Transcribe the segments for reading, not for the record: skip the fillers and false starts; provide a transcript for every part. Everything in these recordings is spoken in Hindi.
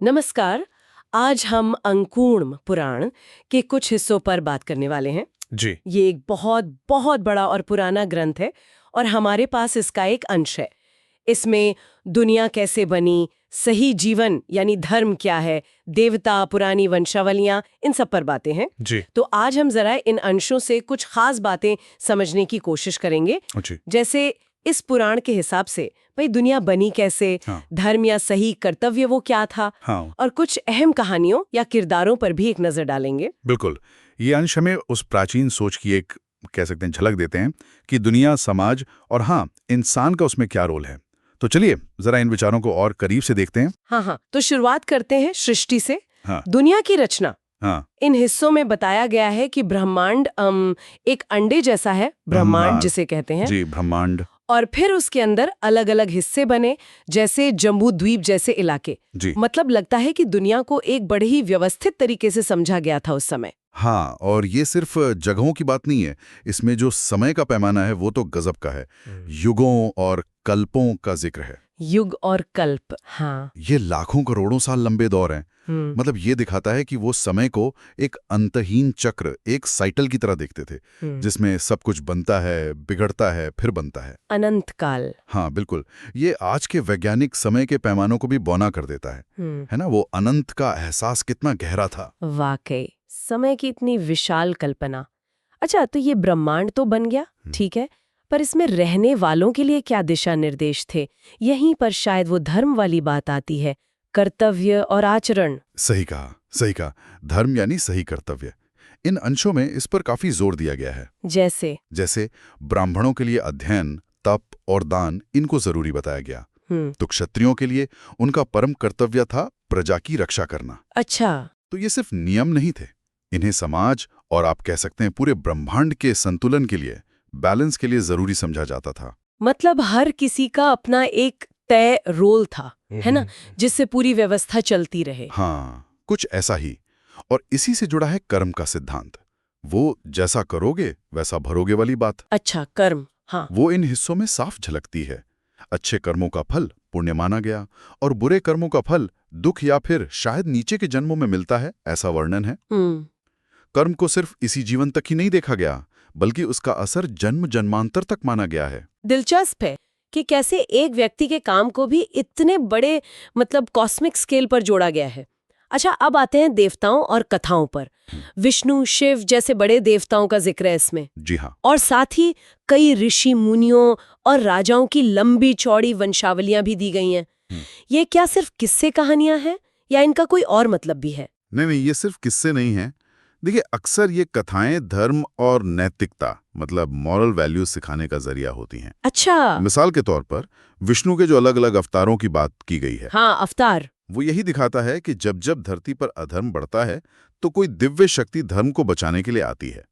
नमस्कार। आज हम अंकूर्ण पुराण के कुछ हिस्सों पर बात करने वाले हैं। जी। ये एक बहुत बहुत बड़ा और पुराना ग्रंथ है और हमारे पास इसका एक अंश है। इसमें दुनिया कैसे बनी, सही जीवन यानी धर्म क्या है, देवता, पुरानी वंशावलियां, इन सब पर बातें हैं। जी। तो आज हम जरा इन अंशों से कुछ खास बातें समझने की कोशिश करेंगे। जी। जैसे इस पुराण के हिसाब से भाई दुनिया बनी कैसे, हाँ। धर्म या सही कर्तव्य वो क्या था, हाँ, और कुछ अहम कहानियों या किरदारों पर भी एक नजर डालेंगे। बिल्कुल। ये अंश हमें उस प्राचीन सोच की एक कह सकते हैं झलक देते हैं कि दुनिया, समाज और हाँ, इंसान का उसमें क्या रोल है। तो चलिए जरा इन विचारों को और करीब से देखते हैं। हाँ, तो शुरुआत करते हैं सृष्टि से। हाँ। दुनिया की रचना। हाँ। इन हिस्सों में बताया गया है कि ब्रह्मांड एक अंडे जैसा है, ब्रह्मांड जिसे कहते हैं। जी, ब्रह्मांड। और फिर उसके अंदर अलग अलग हिस्से बने, जैसे जम्बू द्वीप जैसे इलाके। जी। मतलब लगता है कि दुनिया को एक बड़े ही व्यवस्थित तरीके से समझा गया था उस समय। हाँ, और ये सिर्फ जगहों की बात नहीं है, इसमें जो समय का पैमाना है वो तो गजब का है। युगों और कल्पों का जिक्र है। युग और कल्प, हाँ। ये लाखों करोड़ों साल लंबे दौर हैं। मतलब ये दिखाता है कि वो समय को एक अंतहीन चक्र, एक साइकिल की तरह देखते थे, जिसमें सब कुछ बनता है, बिगड़ता है, फिर बनता है। अनंत काल। हाँ, बिल्कुल। ये आज के वैज्ञानिक समय के पैमानों को भी बौना कर देता है ना? वो अनंत का एहसास कितना गहरा था। वाकई समय की इतनी विशाल कल्पना। अच्छा, तो ये ब्रह्मांड तो बन गया, ठीक है, पर इसमें रहने वालों के लिए क्या दिशा निर्देश थे? यहीं पर शायद वो धर्म वाली बात आती है, कर्तव्य और आचरण। सही कहा, सही कहा। धर्म यानी सही कर्तव्य। इन अंशों में इस पर काफी जोर दिया गया है। जैसे ब्राह्मणों के लिए अध्ययन, तप और दान, इनको जरूरी बताया गया। तो क्षत्रियों के लिए उनका परम कर्तव्य था प्रजा की रक्षा करना। अच्छा। तो ये सिर्फ नियम नहीं थे, इन्हें समाज और आप कह सकते हैं पूरे ब्रह्मांड के संतुलन के लिए, बैलेंस के लिए जरूरी समझा जाता था। मतलब हर किसी का अपना एक तय रोल था, है ना, जिससे पूरी व्यवस्था चलती रहे। हाँ, कुछ ऐसा ही। और इसी से जुड़ा है कर्म का सिद्धांत। वो जैसा करोगे वैसा भरोगे वाली बात। अच्छा, कर्म, हाँ। वो इन हिस्सों में साफ झलकती है। अच्छे कर्मों का फल पुण्य माना गया और बुरे कर्मों का फल दुख या फिर शायद नीचे के जन्मों में मिलता है, ऐसा वर्णन है। कर्म को सिर्फ इसी जीवन तक ही नहीं देखा गया, बल्कि उसका असर जन्म जन्मांतर तक माना गया है। दिलचस्प है कि कैसे एक व्यक्ति के काम को भी इतने बड़े मतलब कॉस्मिक स्केल पर जोड़ा गया है। अच्छा, अब आते हैं देवताओं और कथाओं पर। विष्णु, शिव जैसे बड़े देवताओं का जिक्र है इसमें। जी हाँ। और साथ ही कई ऋषि मुनियों और राजाओं की लंबी चौड़ी वंशावलियां भी दी गई हैं। ये क्या सिर्फ किस्से कहानियां हैं या इनका कोई और मतलब भी है? नहीं, ये सिर्फ किस्से नहीं है। देखिए, अक्सर ये कथाएं धर्म और नैतिकता, मतलब मॉरल वैल्यूज सिखाने का जरिया होती हैं। अच्छा। मिसाल के तौर पर विष्णु के जो अलग अलग अवतारों की बात की गई है, हाँ, अवतार, वो यही दिखाता है कि जब जब धरती पर अधर्म बढ़ता है तो कोई दिव्य शक्ति धर्म को बचाने के लिए आती है।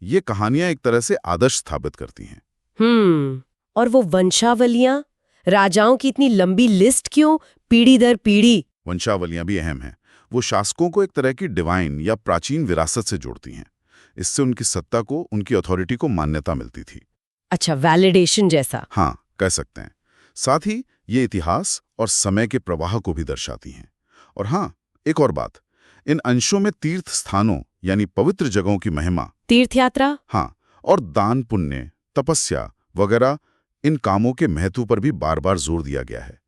ये कहानियां एक तरह से आदर्श स्थापित करती हैं। और वो वंशावलियां, राजाओं की इतनी लंबी लिस्ट क्यों, पीढ़ी दर पीढ़ी? वंशावलियां भी अहम हैं। वो शासकों को एक तरह की डिवाइन या प्राचीन विरासत से जोड़ती हैं। इससे उनकी सत्ता को, उनकी अथॉरिटी को मान्यता मिलती थी। अच्छा, वैलिडेशन जैसा। हाँ, कह सकते हैं। साथ ही ये इतिहास और समय के प्रवाह को भी दर्शाती हैं। और हाँ, एक और बात, इन अंशों में तीर्थ स्थानों यानी पवित्र जगहों की महिमा, तीर्थ यात्रा, हाँ, और दान पुण्य, तपस्या वगैरह, इन कामों के महत्व पर भी बार बार जोर दिया गया है।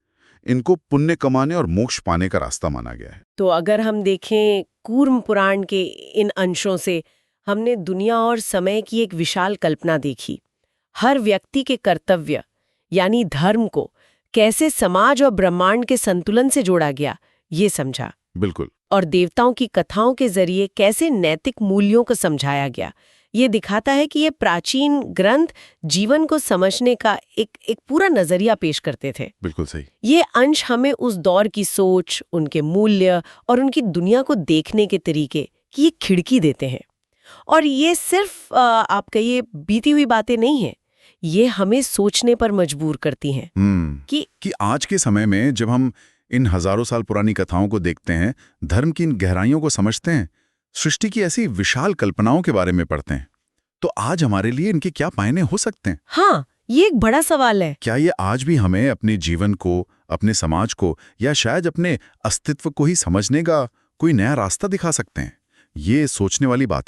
इनको पुण्य कमाने और मोक्ष पाने का रास्ता माना गया है। तो अगर हम देखें कूर्म पुराण के इन अंशों से, हमने दुनिया और समय की एक विशाल कल्पना देखी। हर व्यक्ति के कर्तव्य यानी धर्म को कैसे समाज और ब्रह्मांड के संतुलन से जोड़ा गया, ये समझा। बिल्कुल। और देवताओं की कथाओं के जरिए कैसे नैतिक मूल्यों को समझाया गया। ये दिखाता है कि ये प्राचीन ग्रंथ जीवन को समझने का एक पूरा नजरिया पेश करते थे। बिल्कुल सही। ये अंश हमें उस दौर की सोच, उनके मूल्य और उनकी दुनिया को देखने के तरीके की एक खिड़की देते हैं। और ये सिर्फ आप कहिए बीती हुई बातें नहीं हैं, ये हमें सोचने पर मजबूर करती हैं कि आज के समय में जब हम इन हजारों साल पुरानी कथाओं को देखते हैं, धर्म की इन गहराइयों को समझते हैं, सृष्टि की ऐसी विशाल कल्पनाओं के बारे में पढ़ते हैं, तो आज हमारे लिए इनके क्या मायने हो सकते हैं? हाँ, ये एक बड़ा सवाल है। क्या ये आज भी हमें अपने जीवन को, अपने समाज को या शायद अपने अस्तित्व को ही समझने का कोई नया रास्ता दिखा सकते हैं। ये सोचने वाली बात है।